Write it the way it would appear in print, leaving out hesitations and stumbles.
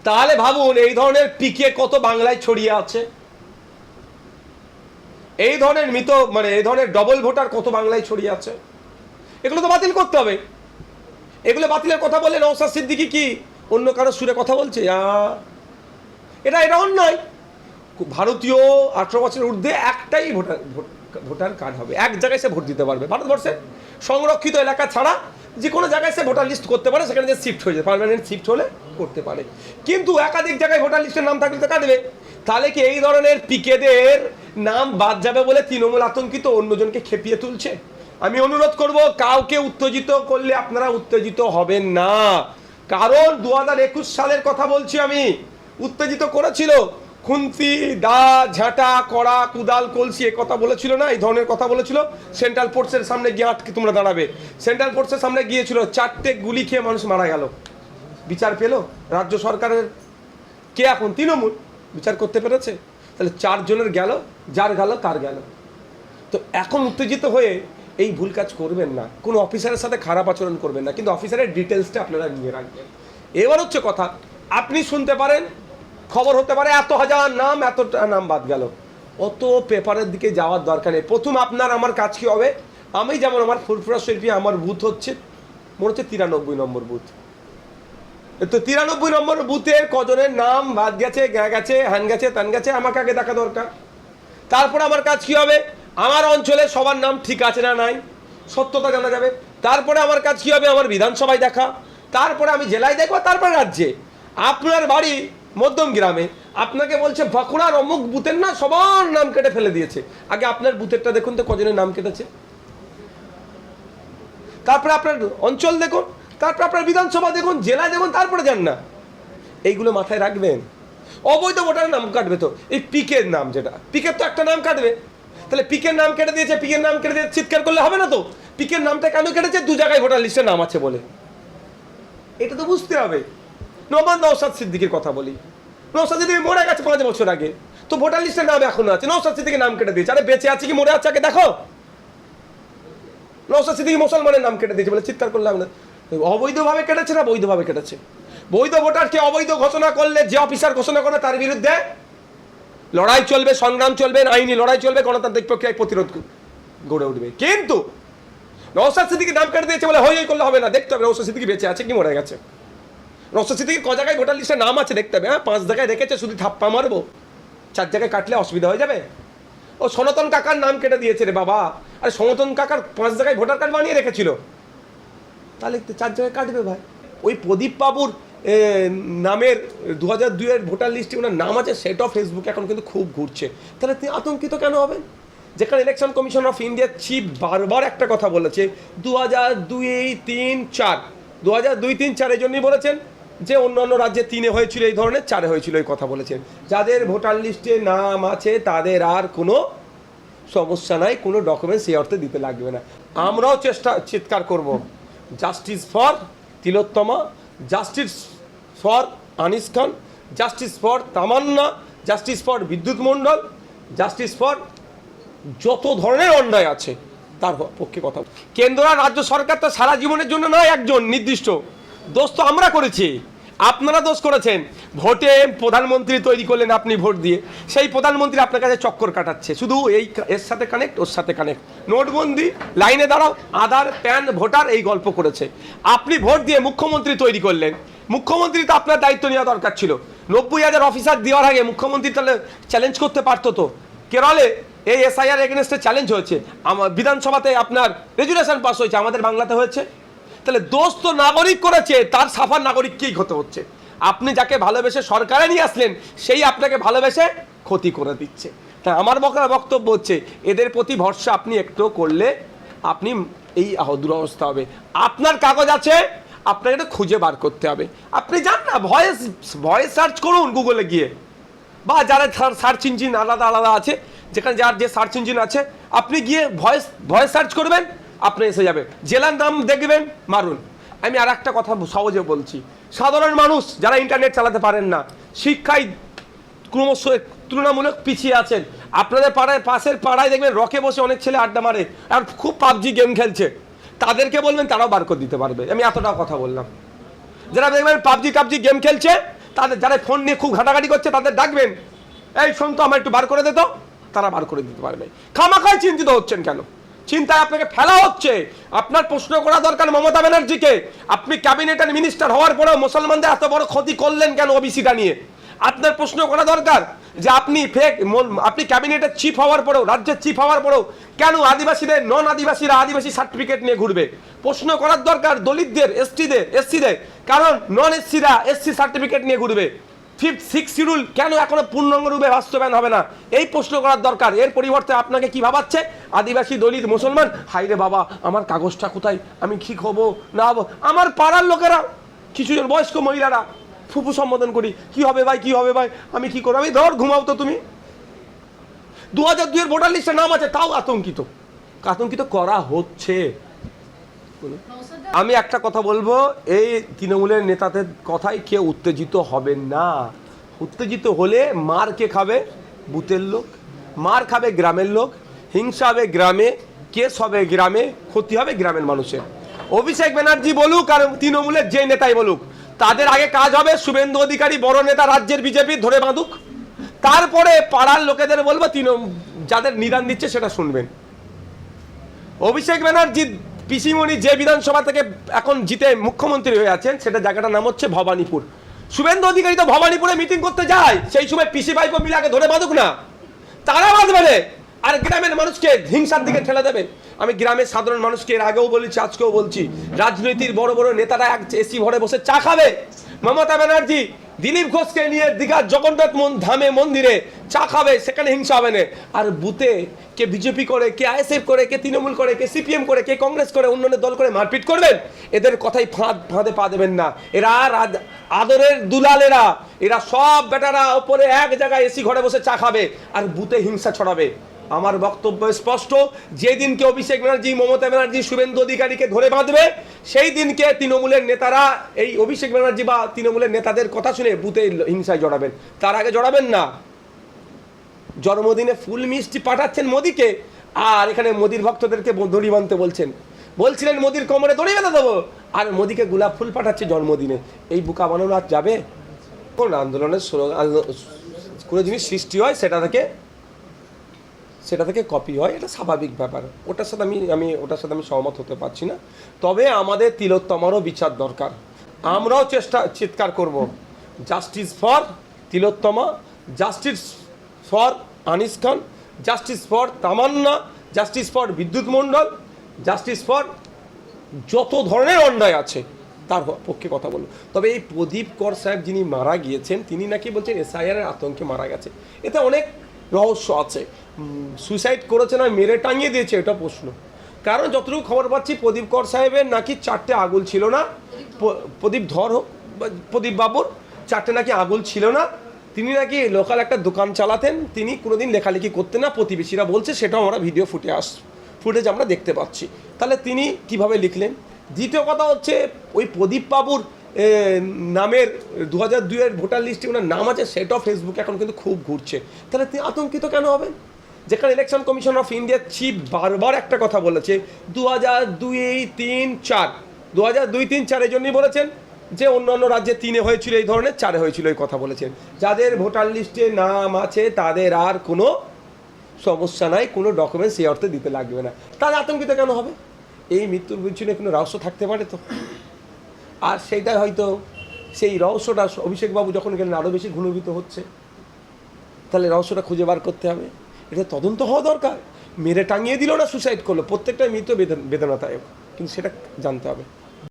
তাহলে ভাবুন এই ধরনের পিকে কত বাংলায় ছড়িয়ে আছে, এই ধরনের এই ধরনের ডবল ভোটার কত বাংলায় ছড়িয়ে আছে। এগুলো তো বাতিল করতে হবে। এগুলো বাতিলের কথা বলে নওশাদ সিদ্দিকী কি অন্য কারো সুরে কথা বলছে? এটা অন্যায়। ভারতীয় 18 বছরের ঊর্ধ্বে একটাই ভোটার কার্ড হবে, এক জায়গায় সে ভোট দিতে পারবে। ভারতবর্ষে সংরক্ষিত এলাকা ছাড়া যে কোনো জায়গায় সে ভোটার লিস্ট করতে পারে, সেখানে যে শিফট হয়ে যায়, পার্মানেন্ট শিফট হলে করতে পারে। কিন্তু একাধিক জায়গায় ভোটার লিস্টের নাম থাকলে তো কাটবে। তাহলে কি এই ধরনের পিকেদের নাম বাদ যাবে বলে তৃণমূল আতঙ্কিত, অন্যজনকে খেপিয়ে তুলছে? আমি অনুরোধ করব, কাউকে উত্তেজিত করলে আপনারা উত্তেজিত হবেন না। কারণ 2021 সালের কথা বলছি আমি, উত্তেজিত করেছিল খুন্তি, দা, ঝাঁটা, কড়া, কুদাল, কলসি, এ কথা বলেছিল না, এই ধরনের কথা বলেছিল। সেন্ট্রাল ফোর্সের সামনে গিয়ে আটকে তোমরা দাঁড়াবে। সেন্ট্রাল ফোর্সের সামনে গিয়েছিল, 4টে গুলি খেয়ে মানুষ মারা গেল। বিচার পেল রাজ্য সরকারের কে? এখন তৃণমূল বিচার করতে পেরেছে। তাহলে 4 জনের গেল, যার গেল তার গেল। তো এখন উত্তেজিত হয়ে এই ভুল কাজ করবেন না, কোনো অফিসারের সাথে খারাপ আচরণ করবেন না, কিন্তু অফিসারের ডিটেলসটা আপনারা নিয়ে রাখবেন। এবার হচ্ছে কথা, আপনি শুনতে পারেন, খবর হতে পারে এত হাজার নাম, এতটা নাম বাদ গেল। অত পেপারের দিকে যাওয়ার দরকার নেই। প্রথম আপনার আমার কাজ কি হবে? আমি যেমন আমার ফুরফুরা শরীফে আমার বুথ হচ্ছে মনে হচ্ছে 93 নম্বর বুথ, তো 93 নম্বর বুথের কজনের নাম বাদ গেছে, গেছে, হ্যান গেছে, ত্যান গেছে, আমাকে আগে দেখা দরকার। তারপরে আমার কাজ কি হবে? আমার অঞ্চলে সবার নাম ঠিক আছে না নাই, সত্যতা জানা যাবে। তারপরে আমার কাজ কি হবে? আমার বিধানসভায় দেখা। তারপরে আমি জেলায় দেখবো, তারপরে রাজ্যে। আপনার বাড়ি মধ্যম গ্রামে, আপনাকে বলছে বাঁকুড়ার অমুক বুথের না সবার নাম কেটে ফেলে দিয়েছে। আগে আপনার বুথেরটা দেখুন তো কজনের নাম কেটেছে। তারপরে আপনার অঞ্চল দেখুন, তারপরে আপনার বিধানসভা দেখুন, জেলায় দেখুন, তারপরে যান না। এইগুলো মাথায় রাখবেন। অবৈধ ভোটারের নাম কাটবে তো, এই পিকের নাম, যেটা পিকের তো একটা নাম কাটবে। তাহলে পিকের নাম কেটে দিয়েছে, পিকের নাম কেটে দিয়ে চিৎকার করলে হবে না তো। পিকের নামটা কেন কেটেছে? 2 জায়গায় ভোটার লিস্টে নাম আছে বলে। এটা তো বুঝতে হবে। নওশাদ সিদ্দিকীর কথা বলি, নওশাদ সিদ্দিকী মরে গেছে 5 বছর আগে, তো ভোটার লিস্টের নাম এখনো আছে। নওশাদ সিদ্দিকীর নাম কেটে দিয়েছে। আরে বেঁচে আছে কি মরে আছে আগে দেখো। নওশাদ সিদ্দিকী মুসলমানের নাম কেটে দিয়েছে বলে চিৎকার করলাম না। অবৈধভাবে কেটেছে না বৈধভাবে কেটেছে? বৈধ ভোটারকে অবৈধ ঘোষণা করলে যে অফিসার ঘোষণা করে তার বিরুদ্ধে লড়াই চলবে, সংগ্রাম চলবে, আইনি লড়াই চলবে, গণতান্ত্রিক প্রক্রিয়ায় প্রতিরোধ গড়ে উঠবে। কিন্তু নওশাদ সিদ্দিকীর নাম কেটে দিয়েছে বলে হই হই করলে হবে না। দেখতে হবে নওশাদ সিদ্দিকী বেঁচে আছে কি মরে গেছে। নওশাদ সিদ্দিকীর ক জায়গায় ভোটার লিস্টে নাম আছে দেখতে হবে। 5 জায়গায় রেখেছে, শুধু ধাপ্পা মারবো? 4 জায়গায় কাটলে অসুবিধা হয়ে যাবে। ও সনাতন কাকার নাম কেটে দিয়েছে রে বাবা। আরে সনাতন কাকার 5 জায়গায় ভোটার কার্ড বানিয়ে রেখেছিল, তাহলে 4 জায়গায় কাটবে ভাই। ওই প্রদীপ বাবুর নামের 2002-এর ভোটার লিস্টে ওনার নাম আছে, সেটাও ফেসবুকে এখন কিন্তু খুব ঘুরছে। তাহলে তিনি আতঙ্কিত কেন হবেন? যেখানে ইলেকশন কমিশন অফ ইন্ডিয়ার চিফ বারবার একটা কথা বলেছে, 2002-3-4 এই জন্যই বলেছেন যে অন্যান্য রাজ্যে 3-এ হয়েছিল এই ধরনের, 4-এ হয়েছিল এই কথা বলেছেন। যাদের ভোটার লিস্টে নাম আছে তাদের আর কোনো সমস্যা নাই, কোনো ডকুমেন্টস এই অর্থে দিতে লাগবে না। আমরাও চিৎকার করব, justice for Tilottama, justice for Anis Khan, justice for Tamanna, justice for Bidyut Mondal, justice for যত ধরনের অন্যায় আছে তার পক্ষে কথা। কেন্দ্র আর রাজ্য সরকার তো সারা জীবনের জন্য নয়, একজন নির্দিষ্ট। দোষ তো আমরা করেছি, আপনারা দোষ করেছেন। ভোটে প্রধানমন্ত্রী তৈরি করলেন আপনি ভোট দিয়ে, সেই প্রধানমন্ত্রী আপনার কাছে চক্কর কাটাচ্ছে, শুধু এই এর সাথে কানেক্ট, ওর সাথে কানেক্ট, নোটবন্দি, লাইনে দাঁড়াও, আধার, প্যান, ভোটার, এই গল্প করেছে। আপনি ভোট দিয়ে মুখ্যমন্ত্রী তৈরি করলেন, মুখ্যমন্ত্রী তো আপনার দায়িত্ব নেওয়া দরকার ছিল। 90,000 অফিসার দেওয়ার আগে মুখ্যমন্ত্রী তাহলে চ্যালেঞ্জ করতে পারতো তো। কেরলে এই SIR এগেনস্টে চ্যালেঞ্জ হয়েছে, আমার বিধানসভাতে আপনার রেজুলেশন পাস হয়েছে, আমাদের বাংলাতে হয়েছে। তাহলে দোষ তো নাগরিক করেছে, তার সাফার নাগরিককেই হতে হচ্ছে। আপনি যাকে ভালোবেসে সরকারে নিয়ে আসলেন, সেই আপনাকে ভালোবেসে ক্ষতি করে দিচ্ছে। তাই আমার বক্তব্য হচ্ছে, এদের প্রতি ভরসা আপনি একটু করলে আপনি এই দুরবস্থা হবে। আপনার কাগজ আছে, আপনাকে এটা খুঁজে বার করতে হবে। আপনি যান না, ভয়েস সার্চ করুন গুগলে গিয়ে, বা যারা সার্চ ইঞ্জিন আলাদা আলাদা আছে, যেখানে যার যে সার্চ ইঞ্জিন আছে, আপনি গিয়ে ভয়েস সার্চ করবেন, আপনি এসে যাবে। জেলার নাম দেখবেন, মারুন। আমি আর একটা কথা সহজে বলছি, সাধারণ মানুষ যারা ইন্টারনেট চালাতে পারেন না, শিক্ষায় ক্রমশ তুলনামূলক পিছিয়ে আছেন, আপনাদের পাড়ায়, পাশের পাড়ায় দেখবেন রকে বসে অনেক ছেলে আড্ডা মারে আর খুব পাবজি গেম খেলছে, তাদেরকে বলবেন, তারাও বার করে দিতে পারবে। আমি এতটা কথা বললাম। যারা দেখবেন পাবজি গেম খেলছে, তাদের যারা ফোন নিয়ে খুব ঘাটাঘাটি করছে তাদের ডাকবেন, এই শোন তো আমার একটু বার করে দে তো, তারা বার করে দিতে পারবে। খামাখায় চিন্তিত হচ্ছেন কেন? চিন্তায় আপনাকে ফেলা হচ্ছে। আপনার প্রশ্ন করা দরকার মমতা ব্যানার্জিকে, আপনি ক্যাবিনেটের মিনিস্টার হওয়ার পরেও মুসলমানদের এত বড় ক্ষতি করলেন কেন ওবিসিটা নিয়ে? আপনার প্রশ্ন করা দরকার যে আপনি ক্যাবিনেটের চিফ হওয়ার পরেও, রাজ্যের চিফ হওয়ার পরেও কেন আদিবাসীদের, নন আদিবাসীরা আদিবাসী সার্টিফিকেট নিয়ে ঘুরবে? প্রশ্ন করার দরকার দলিতদের, এসসিদের, কারণ নন এসসিরা এসসি সার্টিফিকেট নিয়ে ঘুরবে। 6 শিডিউল কেন এখনো পূর্ণাঙ্গরূপে বাস্তবায়ন হবে না? এই প্রশ্ন করার দরকার। এর পরিবর্তে আপনাকে কি ভাবাচ্ছে? আদিবাসী, দলিত, মুসলমান, হাইরে বাবা আমার কাগজটা কোথায়, আমি ঠিক হবো না হবো? আমার পাড়ার লোকেরা, কিছুজন বয়স্ক মহিলারা ফুপু সম্বোধন করি, কি হবে ভাই, কি হবে ভাই, আমি কি করবো? আমি ধর ঘুমাও তো তুমি। 2002 ভোটার লিস্টে নাম আছে, তাও আতঙ্কিত করা হচ্ছে। আমি একটা কথা বলবো, এই তৃণমূলের নেতাদের কথায় কেউ উত্তেজিত হবেন না। উত্তেজিত হলে মার কে খাবে? বুথের লোক। মার খাবে গ্রামের লোক, হিংসা হবে গ্রামে, কেস হবে গ্রামে, ক্ষতি হবে গ্রামের মানুষের। অভিষেক ব্যানার্জি বলুক আর তৃণমূলের যে নেতাই বলুক, তাদের আগে কাজ হবে শুভেন্দু অধিকারী বড় নেতা রাজ্যের বিজেপি ধরে বাঁধুক, তারপরে পাড়ার লোকেদের বলবো যাদের নিদান দিচ্ছে সেটা শুনবেন। অভিষেক ব্যানার্জি পিসিমণি যে বিধানসভা থেকে এখন জিতে মুখ্যমন্ত্রী হয়ে আছেন, সেটা জায়গাটার নাম হচ্ছে ভবানীপুর। শুভেন্দু অধিকারী তো ভবানীপুরে মিটিং করতে যায়, সেই সময় পিসি ভাইপো মিলে আগে ধরে বাঁধুক না, তারা বাঁধবে আর গ্রামের মানুষকে হিংসার দিকে ঠেলে দেবে। আমি গ্রামের সাধারণ মানুষকে এর আগেও বলেছি, আজকেও বলছি, রাজনৈতিক বড় বড় নেতারা এক এসি ঘরে বসে চা খাবে। মমতা ব্যানার্জি দিলীপ ঘোষকে নিয়ে দীঘার জগন্নাথ ধামে মন্দিরে চা খাবে, সেখানে হিংসা হবে না। আর বুথে কে বিজেপি করে, কে আইএসএফ করে, কে তৃণমূল করে, কে সিপিএম করে, কে কংগ্রেস করে, অন্যান্য দল করে মারপিট করবেন। এদের কথাই ফাঁদে পা দেবেন না। এরা আদরের দুলালেরা, এরা সব বেটারা ওপরে এক জায়গায় এসি ঘরে বসে চা খাবে আর বুথে হিংসা ছড়াবে। আমার বক্তব্য স্পষ্ট, যেদিনকে অভিষেক ব্যানার্জি, মমতা ব্যানার্জি, শুভেন্দু অধিকারীকে ধরে বাঁধবে, সেই দিনকে তৃণমূলের নেতারা এই অভিষেক ব্যানার্জি বা তৃণমূলের নেতাদের কথা শুনে বুথে হিংসায় জড়াবেন। তার আগে জড়াবেন না। জন্মদিনে ফুল মিষ্টি পাঠাচ্ছেন মোদিকে, আর এখানে মোদির ভক্তদেরকে দড়ি বাঁধতে বলছিলেন মোদির কোমরে দড়ি বেঁধে দেবো, আর মোদিকে গোলাপ ফুল পাঠাচ্ছে জন্মদিনে। এই বুকা বানানো আর যাবে? কোন আন্দোলনের কোনো জিনিস সৃষ্টি হয় সেটা থেকে কপি হয়, এটা স্বাভাবিক ব্যাপার। ওটার সাথে আমি সহমত হতে পারছি না। তবে আমাদের তিলোত্তমারও বিচার দরকার। আমরাও চিৎকার করব, justice for Tilottama, justice for Anis Khan, justice for Tamanna, justice for Bidyut Mondal, justice for যত ধরনের অন্যায় আছে তার পক্ষে কথা বলবো। তবে এই প্রদীপ কর সাহেব যিনি মারা গিয়েছেন, তিনি নাকি বলছেন এসআইআর এর আতঙ্কে মারা গেছে। এতে অনেক রহস্য আছে। সুইসাইড করেছে না মেরে টাঙিয়ে দিয়েছে, এটা প্রশ্ন। কারণ যতটুকু খবর পাচ্ছি প্রদীপ কর সাহেবের নাকি 4টে আঙুল ছিল না, প্রদীপ বাবুর 4টে নাকি আঙুল ছিল না। তিনি নাকি লোকাল একটা দোকান চালাতেন, তিনি কোনোদিন লেখালেখি করতেন না, প্রতিবেশীরা বলছে, সেটাও আমরা ভিডিও ফুটেজ আমরা দেখতে পাচ্ছি। তাহলে তিনি কিভাবে লিখলেন? দ্বিতীয় কথা হচ্ছে, ওই প্রদীপ বাবুর নামের 2002 ভোটার লিস্টে ওনার নাম আছে, সেটাও ফেসবুকে এখন কিন্তু খুব ঘুরছে। তাহলে তিনি আতঙ্কিত কেন হবেন? যেখানে ইলেকশন কমিশন অফ ইন্ডিয়ার চিফ বারবার একটা কথা বলেছে, 2002-3-4 এই জন্যই বলেছেন যে অন্যান্য রাজ্যে 3-এ হয়েছিল এই ধরনের, 4-এ হয়েছিল এই কথা বলেছেন। যাদের ভোটার লিস্টে নাম আছে তাদের আর কোনো সমস্যা নাই, কোনো ডকুমেন্টস এই অর্থে দিতে লাগবে না। তাহলে আতঙ্কিত কেন হবে? এই মৃত্যুর পিছনে কোনো রহস্য থাকতে পারে তো। আর সেইটা হয়তো সেই রহস্যটা অভিষেকবাবু যখন গেলেন আরও বেশি ঘনীভূত হচ্ছে। তাহলে রহস্যটা খুঁজে বার করতে হবে, এটা তদন্ত হওয়া দরকার। মেরে টাঙিয়ে দিল না সুসাইড করলো, প্রত্যেকটা মৃত্যু বেদনাদায়ক, কিন্তু সেটা জানতে হবে।